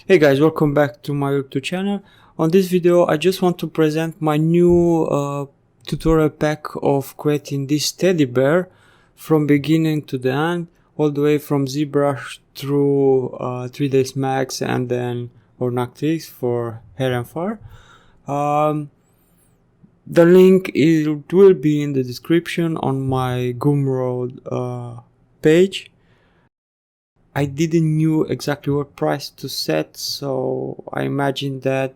Hey guys, welcome back to my YouTube channel. On this video I just want to present my new tutorial pack of creating this teddy bear from beginning to the end, all the way from Zbrush through 3ds Max and then Ornatrix for hair and fur. The link will be in the description on my Gumroad page. I didn't know exactly what price to set, so I imagine that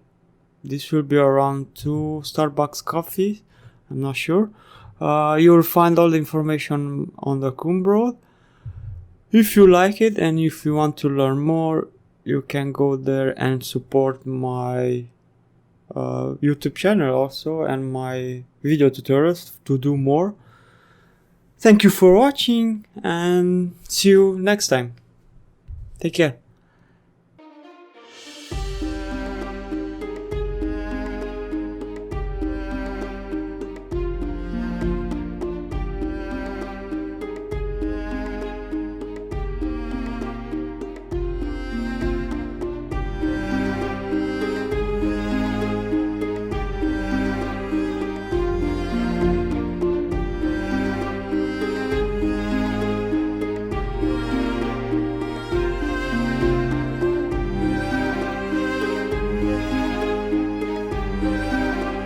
this will be around 2 Starbucks coffee. I'm not sure. You'll find all the information on the Gumroad. If you like it and if you want to learn more, you can go there and support my YouTube channel also and my video tutorials to do more. Thank you for watching and see you next time. Take care.